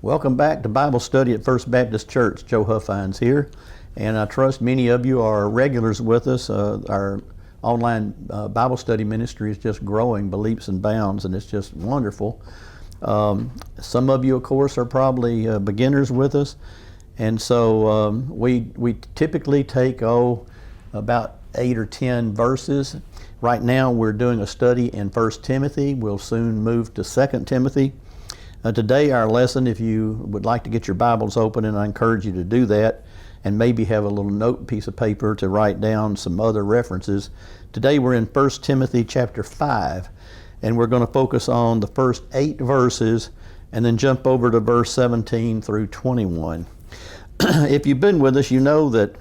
Welcome back to Bible Study at First Baptist Church. Joe Huffines here, and I trust many of you are regulars with us. Our online Bible study ministry is just growing by leaps and bounds, and it's just wonderful. Some of you, of course, are probably beginners with us, and so we typically take about 8 or 10 verses. Right now we're doing a study in 1 Timothy. We'll soon move to 2 Timothy. Today our lesson, if you would like to get your Bibles open, and I encourage you to do that, and maybe have a little note piece of paper to write down some other references. Today we're in 1 Timothy chapter 5, and we're going to focus on the first 8 verses and then jump over to verse 17 through 21. If you've been with us, you know that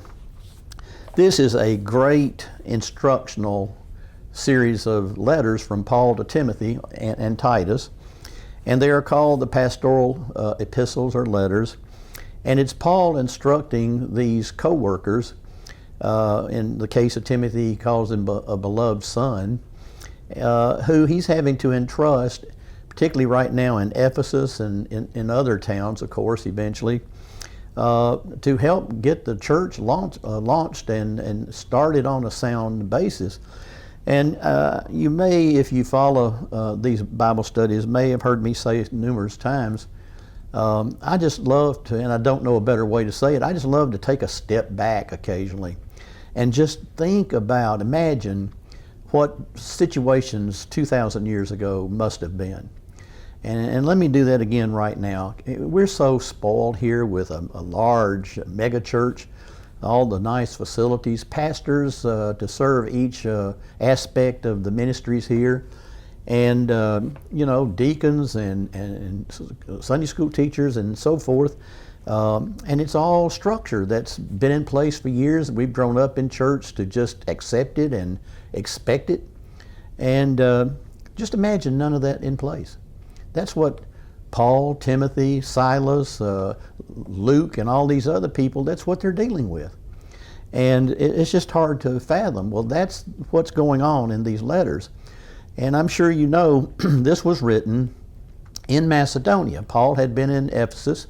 this is a great instructional series of letters from Paul to Timothy and Titus. And they are called the pastoral epistles or letters. And it's Paul instructing these co-workers. In the case of Timothy, he calls him a beloved son, who he's having to entrust, particularly right now in Ephesus and in other towns, of course, eventually, to help get the church launched and started on a sound basis. And you may, if you follow these Bible studies, may have heard me say numerous times, I just love to, and I don't know a better way to say it, I just love to take a step back occasionally and just think about, imagine what situations 2,000 years ago must have been. And let me do that again right now. We're so spoiled here with a large mega church, all the nice facilities, pastors to serve each aspect of the ministries here, and deacons and Sunday school teachers and so forth. And it's all structure that's been in place for years. We've grown up in church to just accept it and expect it. And just imagine none of that in place. That's what Paul, Timothy, Silas, Luke, and all these other people, that's what they're dealing with. And it's just hard to fathom. Well, that's what's going on in these letters. And I'm sure you know this was written in Macedonia. Paul had been in Ephesus.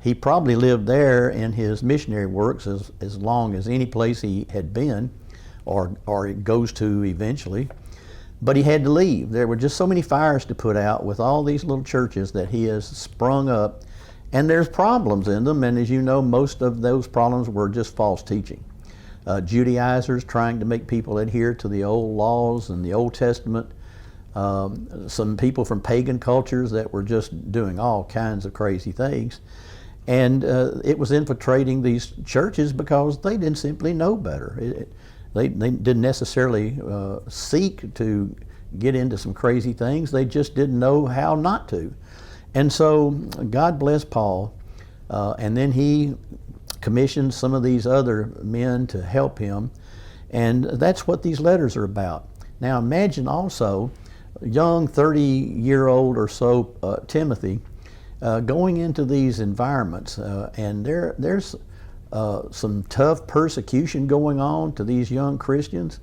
He probably lived there in his missionary works as long as any place he had been or it goes to eventually. But he had to leave. There were just so many fires to put out with all these little churches that he has sprung up. And there's problems in them, and as you know, most of those problems were just false teaching. Judaizers trying to make people adhere to the old laws and the Old Testament. Some people from pagan cultures that were just doing all kinds of crazy things. And it was infiltrating these churches because they didn't simply know better. They didn't necessarily seek to get into some crazy things. They just didn't know how not to. And so God bless Paul, and then he commissioned some of these other men to help him, and that's what these letters are about. Now imagine also young 30-year-old or so Timothy going into these environments, and there's some tough persecution going on to these young Christians.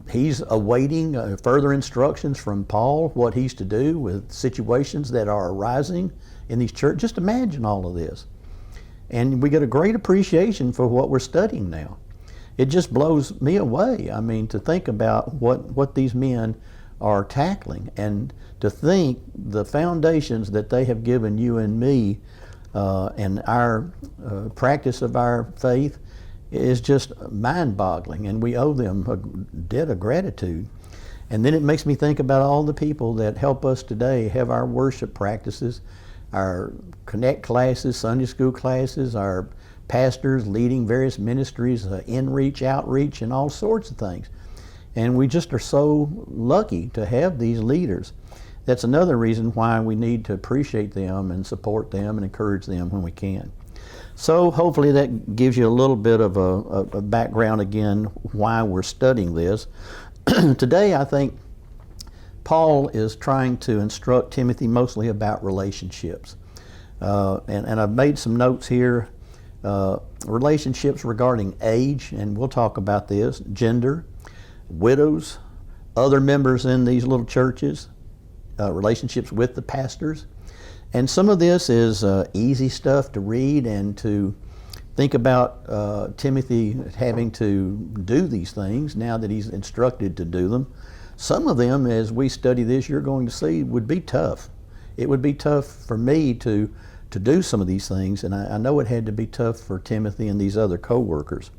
He's awaiting further instructions from Paul, what he's to do with situations that are arising in these churches. Just imagine all of this. And we get a great appreciation for what we're studying now. It just blows me away. I mean, to think about what these men are tackling, and to think the foundations that they have given you and me and our practice of our faith is just mind-boggling, and we owe them a debt of gratitude. And then it makes me think about all the people that help us today have our worship practices, our Connect classes, Sunday school classes, our pastors leading various ministries, in-reach, outreach, and all sorts of things. And we just are so lucky to have these leaders. That's another reason why we need to appreciate them and support them and encourage them when we can. So hopefully that gives you a little bit of a background again why we're studying this. Today I think Paul is trying to instruct Timothy mostly about relationships. And I've made some notes here. Relationships regarding age, and we'll talk about this, gender, widows, other members in these little churches, relationships with the pastors, And some of this is easy stuff to read and to think about Timothy having to do these things now that he's instructed to do them. Some of them, as we study this, you're going to see, would be tough. It would be tough for me to do some of these things, and I know it had to be tough for Timothy and these other co-workers.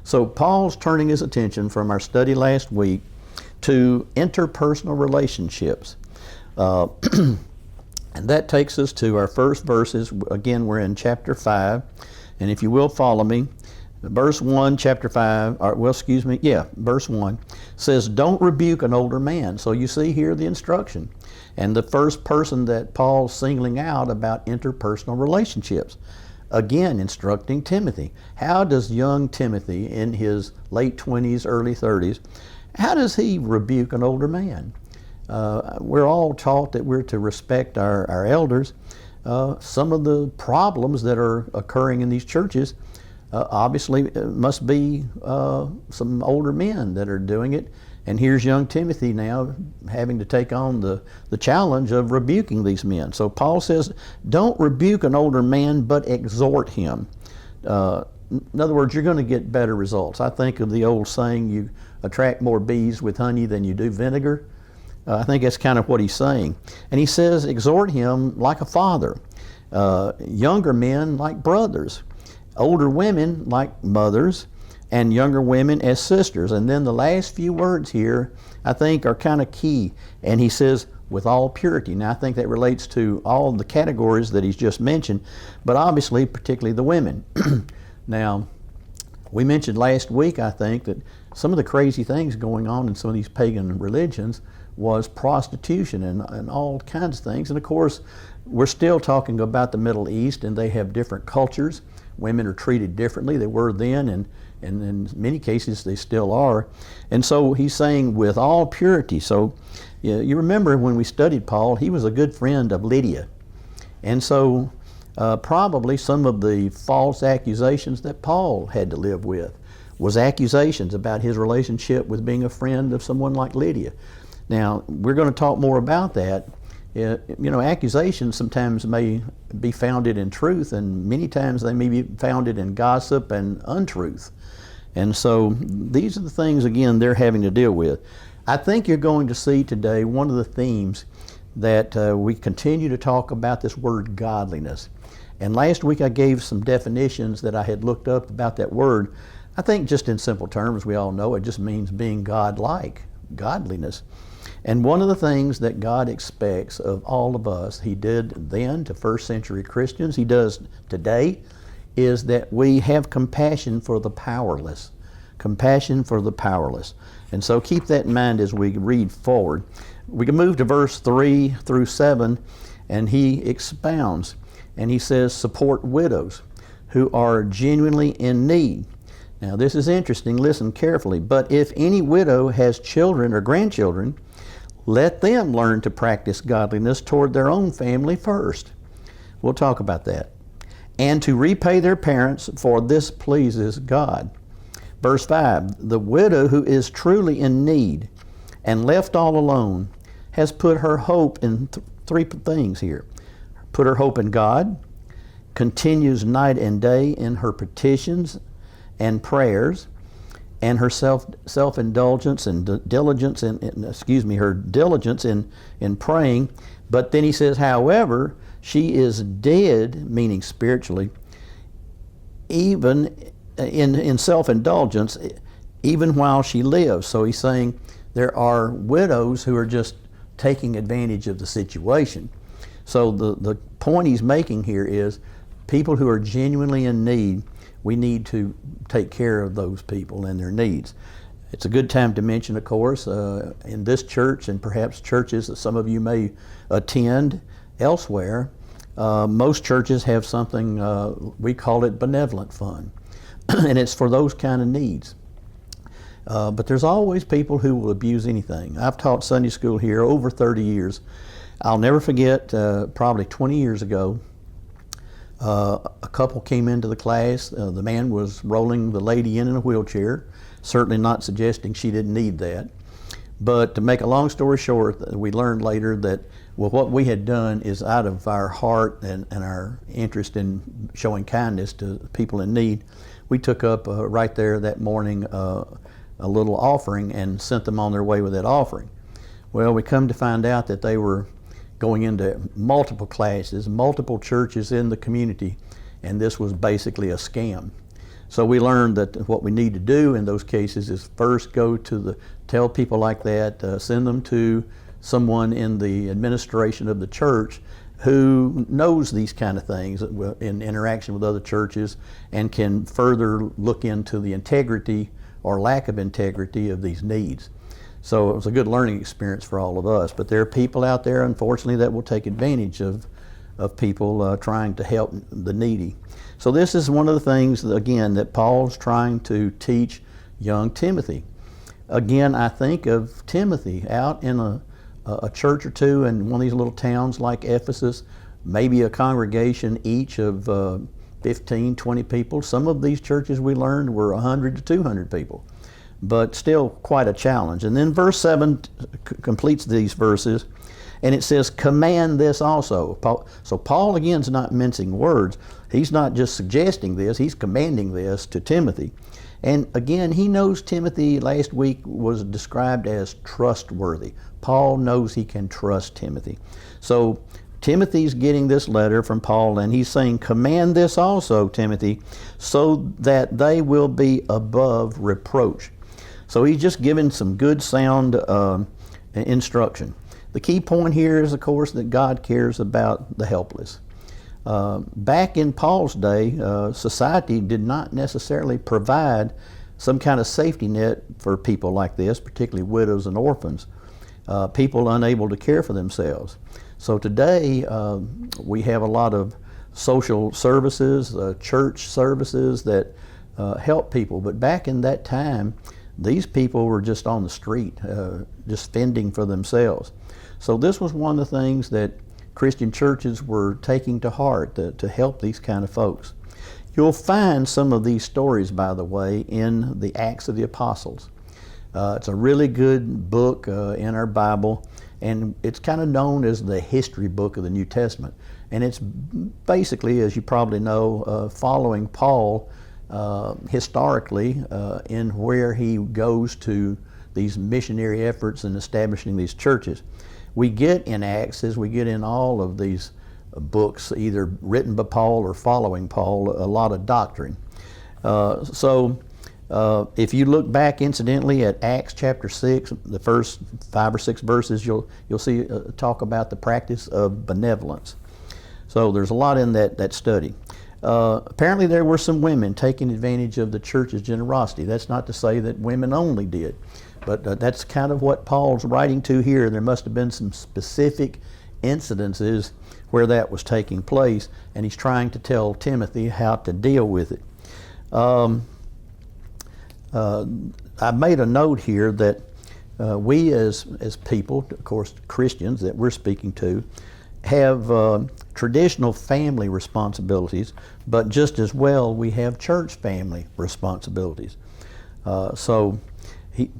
So Paul's turning his attention from our study last week to interpersonal relationships. And that takes us to our first verses. Again, we're in chapter 5, and if you will follow me, verse 1, chapter 5, verse 1 says, don't rebuke an older man. So you see here the instruction. And the first person that Paul's singling out about interpersonal relationships. Again, instructing Timothy. How does young Timothy in his late 20s, early 30s, how does he rebuke an older man? We're all taught that we're to respect our elders. Some of the problems that are occurring in these churches obviously must be some older men that are doing it. And here's young Timothy now having to take on the challenge of rebuking these men. So Paul says, don't rebuke an older man, but exhort him. In other words, you're going to get better results. I think of the old saying, you attract more bees with honey than you do vinegar. I think that's kind of what he's saying. And he says, exhort him like a father. Younger men like brothers. Older women like mothers. And younger women as sisters. And then the last few words here, I think, are kind of key. And he says, with all purity. Now, I think that relates to all the categories that he's just mentioned, but obviously, particularly the women. Now, we mentioned last week, I think, that some of the crazy things going on in some of these pagan religions was prostitution and all kinds of things. And of course, we're still talking about the Middle East, and they have different cultures. Women are treated differently. They were then, and in many cases they still are. And so he's saying with all purity. So you remember when we studied Paul, he was a good friend of Lydia. And so probably some of the false accusations that Paul had to live with was accusations about his relationship with being a friend of someone like Lydia. Now, we're going to talk more about that. Accusations sometimes may be founded in truth, and many times they may be founded in gossip and untruth. And so these are the things, again, they're having to deal with. I think you're going to see today one of the themes that we continue to talk about, this word godliness. And last week I gave some definitions that I had looked up about that word. I think just in simple terms, we all know it just means being God-like, godliness. And one of the things that God expects of all of us, he did then to first century Christians, he does today, is that we have compassion for the powerless. Compassion for the powerless. And so keep that in mind as we read forward. We can move to verse 3 through 7, and he expounds. And he says, support widows who are genuinely in need. Now this is interesting, listen carefully. But if any widow has children or grandchildren, let them learn to practice godliness toward their own family first. We'll talk about that. And to repay their parents, for this pleases God. Verse 5, the widow who is truly in need and left all alone has put her hope in three things here. Put her hope in God, continues night and day in her petitions and prayers, and her self-indulgence and diligence her diligence in praying. But then he says, however, she is dead, meaning spiritually, even in self-indulgence, even while she lives. So he's saying there are widows who are just taking advantage of the situation. So the point he's making here is people who are genuinely in need, we need to take care of those people and their needs. It's a good time to mention, of course, in this church and perhaps churches that some of you may attend elsewhere, most churches have something, we call it benevolent fund, and it's for those kind of needs. But there's always people who will abuse anything. I've taught Sunday school here over 30 years. I'll never forget, probably 20 years ago, a couple came into the class. The man was rolling the lady in a wheelchair, certainly not suggesting she didn't need that. But to make a long story short, we learned later that what we had done is out of our heart and our interest in showing kindness to people in need. We took up right there that morning a little offering and sent them on their way with that offering. Well, we come to find out that they were going into multiple classes, multiple churches in the community, and this was basically a scam. So we learned that what we need to do in those cases is first tell people like that, send them to someone in the administration of the church who knows these kind of things in interaction with other churches and can further look into the integrity or lack of integrity of these needs. So it was a good learning experience for all of us. But there are people out there, unfortunately, that will take advantage of people trying to help the needy. So this is one of the things, again, that Paul's trying to teach young Timothy. Again, I think of Timothy out in a church or two in one of these little towns like Ephesus, maybe a congregation each of 15, 20 people. Some of these churches we learned were 100 to 200 people, but still quite a challenge. And then verse 7 completes these verses, and it says, command this also. So Paul, again, is not mincing words. He's not just suggesting this, he's commanding this to Timothy. And again, he knows Timothy last week was described as trustworthy. Paul knows he can trust Timothy. So Timothy's getting this letter from Paul, and he's saying, command this also, Timothy, so that they will be above reproach. So he's just giving some good sound instruction. The key point here is, of course, that God cares about the helpless. Back in Paul's day, society did not necessarily provide some kind of safety net for people like this, particularly widows and orphans, people unable to care for themselves. So today, we have a lot of social services, church services that help people. But back in that time, these people were just on the street, just fending for themselves. So this was one of the things that Christian churches were taking to heart, to help these kind of folks. You'll find some of these stories, by the way, in the Acts of the Apostles. It's a really good book in our Bible, and it's kind of known as the history book of the New Testament. And it's basically, as you probably know, following Paul historically in where he goes to these missionary efforts and establishing these churches. We get in Acts, as we get in all of these books, either written by Paul or following Paul, a lot of doctrine. If you look back incidentally at Acts chapter 6, the first 5 or 6 verses, you'll see talk about the practice of benevolence. So there's a lot in that study. Apparently there were some women taking advantage of the church's generosity. That's not to say that women only did, but that's kind of what Paul's writing to here. There must have been some specific incidences where that was taking place, and he's trying to tell Timothy how to deal with it. I made a note here that we as people, of course Christians that we're speaking to, have traditional family responsibilities, but just as well we have church family responsibilities.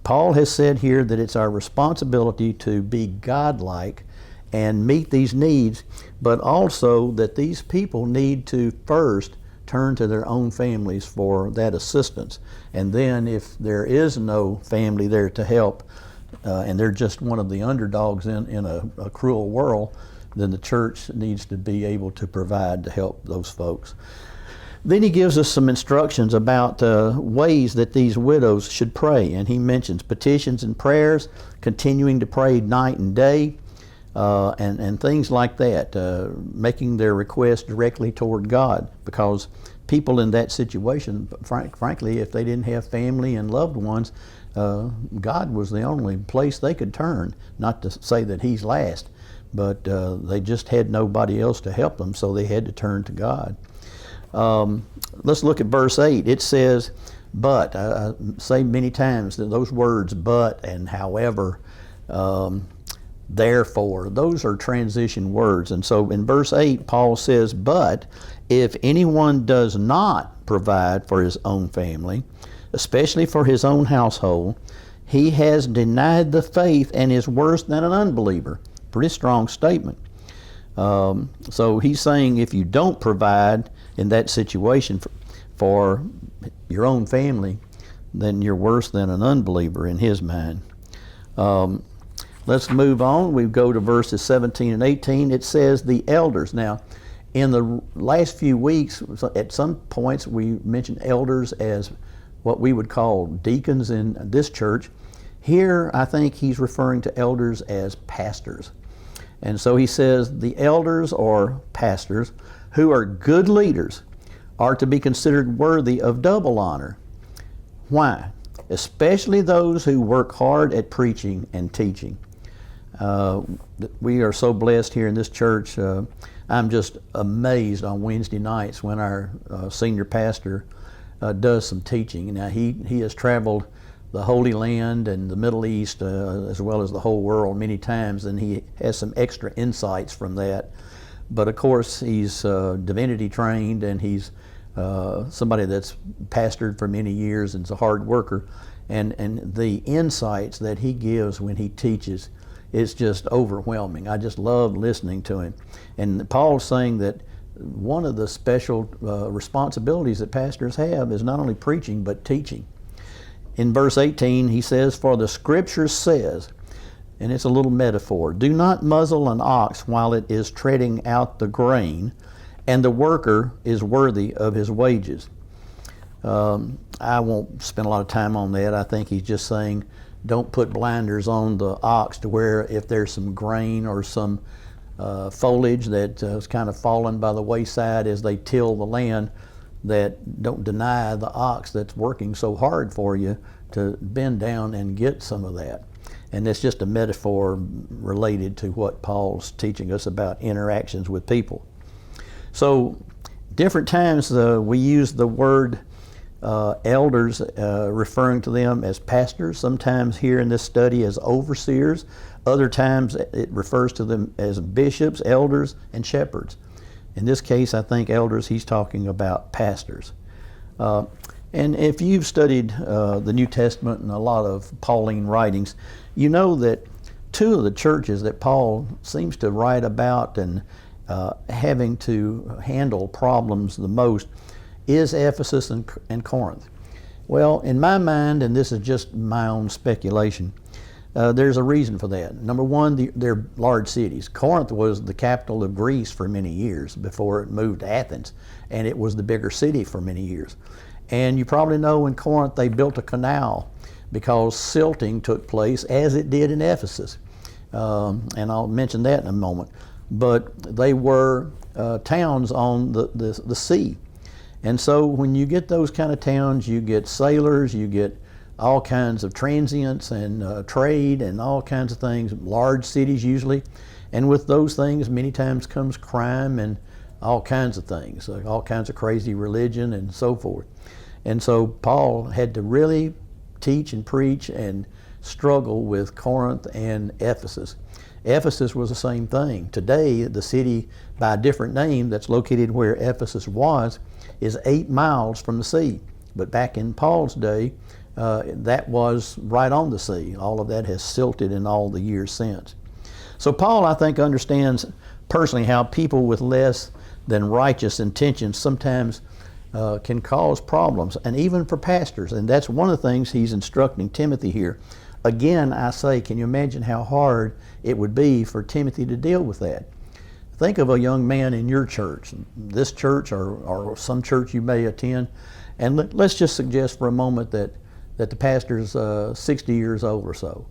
Paul has said here that it's our responsibility to be godlike and meet these needs, but also that these people need to first turn to their own families for that assistance. And then if there is no family there to help, and they're just one of the underdogs in a cruel world, then the church needs to be able to provide to help those folks. Then he gives us some instructions about ways that these widows should pray, and he mentions petitions and prayers, continuing to pray night and day, and things like that, making their requests directly toward God, because people in that situation, frankly, if they didn't have family and loved ones, God was the only place they could turn. Not to say that he's last, but they just had nobody else to help them, so they had to turn to God. Let's look at verse 8. It says, but, I say many times that those words, but and however, therefore, those are transition words. And so in verse 8, Paul says, but if anyone does not provide for his own family, especially for his own household, he has denied the faith and is worse than an unbeliever. Pretty strong statement. So he's saying if you don't provide in that situation for your own family, then you're worse than an unbeliever in his mind. Let's move on. We go to verses 17 and 18. It says the elders. Now, in the last few weeks, at some points we mentioned elders as what we would call deacons in this church. Here, I think he's referring to elders as pastors. And so he says the elders or pastors who are good leaders are to be considered worthy of double honor. Why? Especially those who work hard at preaching and teaching. We are so blessed here in this church. I'm just amazed on Wednesday nights when our senior pastor does some teaching. Now he has traveled the Holy Land and the Middle East as well as the whole world many times, and he has some extra insights from that. But of course he's divinity trained, and he's somebody that's pastored for many years and is a hard worker, and the insights that he gives when he teaches is just overwhelming. I just love listening to him. And Paul's saying that one of the special responsibilities that pastors have is not only preaching but teaching. In verse 18 he says, for the scripture says, and it's a little metaphor, do not muzzle an ox while it is treading out the grain, and the worker is worthy of his wages. I won't spend a lot of time on that. I think he's just saying don't put blinders on the ox to where if there's some grain or some foliage that is kind of fallen by the wayside as they till the land, that don't deny the ox that's working so hard for you to bend down and get some of that. And it's just a metaphor related to what Paul's teaching us about interactions with people. So different times we use the word elders, referring to them as pastors. Sometimes here in this study as overseers. Other times it refers to them as bishops, elders, and shepherds. In this case, I think elders, he's talking about pastors. And if you've studied the New Testament and a lot of Pauline writings, you know that two of the churches that Paul seems to write about and having to handle problems the most is Ephesus and Corinth. Well, in my mind, and this is just my own speculation, there's a reason for that. Number one, they're large cities. Corinth was the capital of Greece for many years before it moved to Athens, and it was the bigger city for many years. And you probably know in Corinth they built a canal because silting took place as it did in Ephesus. And I'll mention that in a moment. But they were towns on the sea. And so when you get those kind of towns, you get sailors, you get all kinds of transients and trade and all kinds of things, large cities usually. And with those things, many times comes crime and all kinds of things, like all kinds of crazy religion and so forth. And so Paul had to really teach and preach and struggle with Corinth and Ephesus. Ephesus was the same thing. Today, the city by a different name that's located where Ephesus was is 8 miles from the sea. But back in Paul's day, that was right on the sea. All of that has silted in all the years since. So Paul, I think, understands personally how people with less than righteous intentions sometimes can cause problems, and even for pastors. And that's one of the things he's instructing Timothy here. Again, I say, can you imagine how hard it would be for Timothy to deal with that? Think of a young man in your church, this church or some church you may attend, and let's just suggest for a moment that the pastor's 60 years old or so,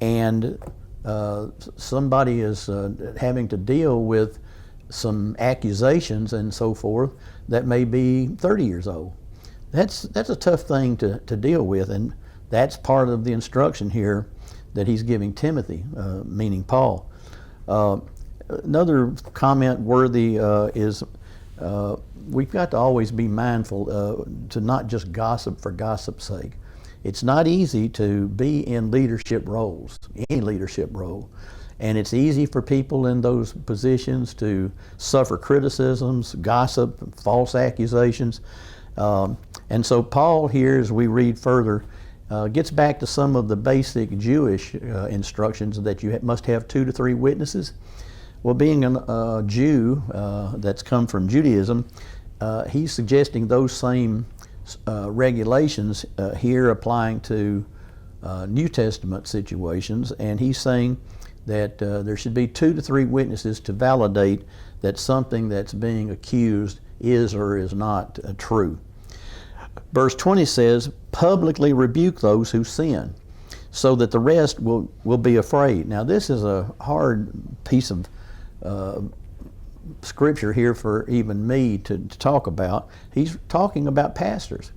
and somebody is having to deal with some accusations and so forth that may be 30 years old. That's a tough thing to deal with, and that's part of the instruction here that he's giving Timothy, meaning Paul. Another comment worthy is we've got to always be mindful to not just gossip for gossip's sake. It's not easy to be in leadership roles, any leadership role. And it's easy for people in those positions to suffer criticisms, gossip, false accusations. And so Paul here, as we read further, Gets back to some of the basic Jewish instructions that you must have 2 to 3 witnesses. Well, being a Jew that's come from Judaism, he's suggesting those same regulations here applying to New Testament situations, and he's saying that there should be 2 to 3 witnesses to validate that something that's being accused is or is not true. Verse 20 says, publicly rebuke those who sin, so that the rest will be afraid. Now this is a hard piece of scripture here for even me to talk about. He's talking about pastors.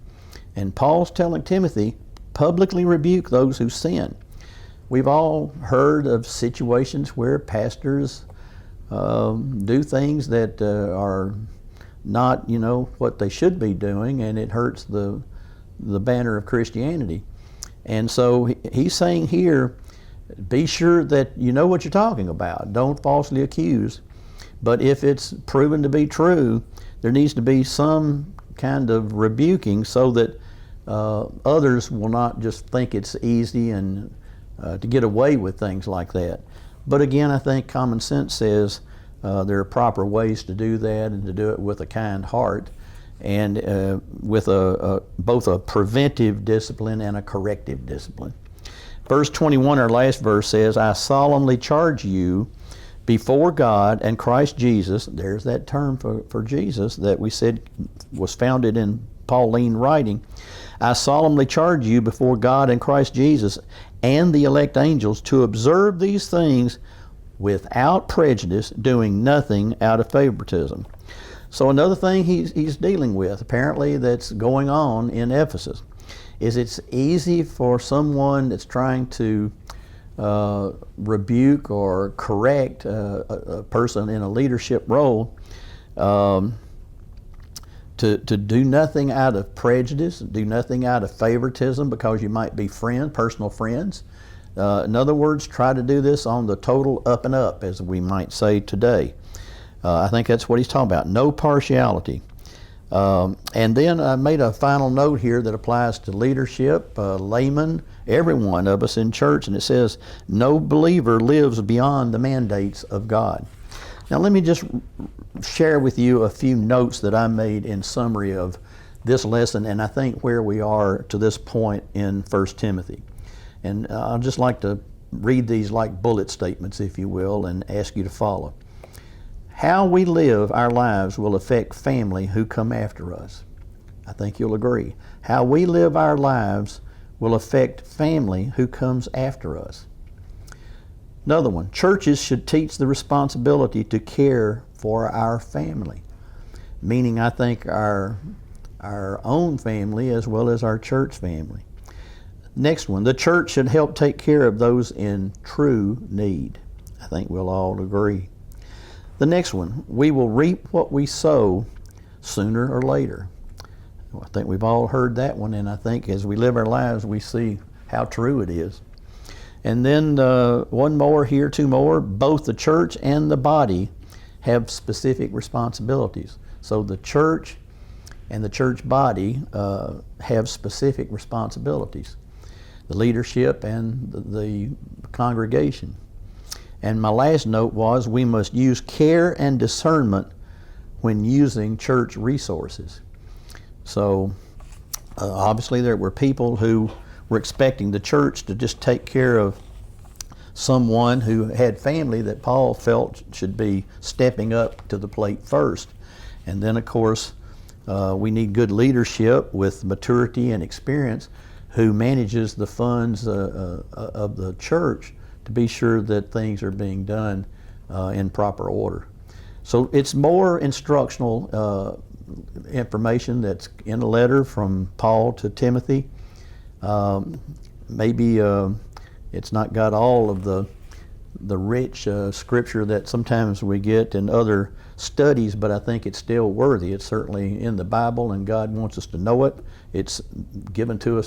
And Paul's telling Timothy, publicly rebuke those who sin. We've all heard of situations where pastors do things that are not, what they should be doing, and it hurts the banner of Christianity. And so he's saying here, be sure that you know what you're talking about. Don't falsely accuse. But if it's proven to be true, there needs to be some kind of rebuking so that others will not just think it's easy and to get away with things like that. But again, I think common sense says there are proper ways to do that, and to do it with a kind heart, and with both a preventive discipline and a corrective discipline. Verse 21, our last verse, says, I solemnly charge you before God and Christ Jesus. There's that term for Jesus that we said was founded in Pauline writing. I solemnly charge you before God and Christ Jesus and the elect angels to observe these things without prejudice, doing nothing out of favoritism. So another thing he's dealing with, apparently, that's going on in Ephesus, is it's easy for someone that's trying to rebuke or correct a person in a leadership role to do nothing out of prejudice, do nothing out of favoritism because you might be personal friends. In other words, try to do this on the total up and up, as we might say today. I think that's what he's talking about, no partiality. And then I made a final note here that applies to leadership, laymen, every one of us in church, and it says, no believer lives beyond the mandates of God. Now let me just share with you a few notes that I made in summary of this lesson, and I think where we are to this point in 1 Timothy. And I'd just like to read these like bullet statements, if you will, and ask you to follow. How we live our lives will affect family who come after us. I think you'll agree. How we live our lives will affect family who comes after us. Another one, churches should teach the responsibility to care for our family, meaning I think our own family as well as our church family. Next one, the church should help take care of those in true need. I think we'll all agree. The next one, we will reap what we sow sooner or later. I think we've all heard that one, and I think as we live our lives, we see how true it is. And then one more here, 2 more. Both the church and the body have specific responsibilities. So the church and the church body have specific responsibilities. The leadership and the congregation. And my last note was we must use care and discernment when using church resources. So obviously there were people who were expecting the church to just take care of someone who had family that Paul felt should be stepping up to the plate first. And then of course we need good leadership with maturity and experience who manages the funds of the church to be sure that things are being done in proper order. So it's more instructional information that's in a letter from Paul to Timothy. Maybe it's not got all of the rich scripture that sometimes we get in other studies, but I think it's still worthy. It's certainly in the Bible, and God wants us to know it. It's given to us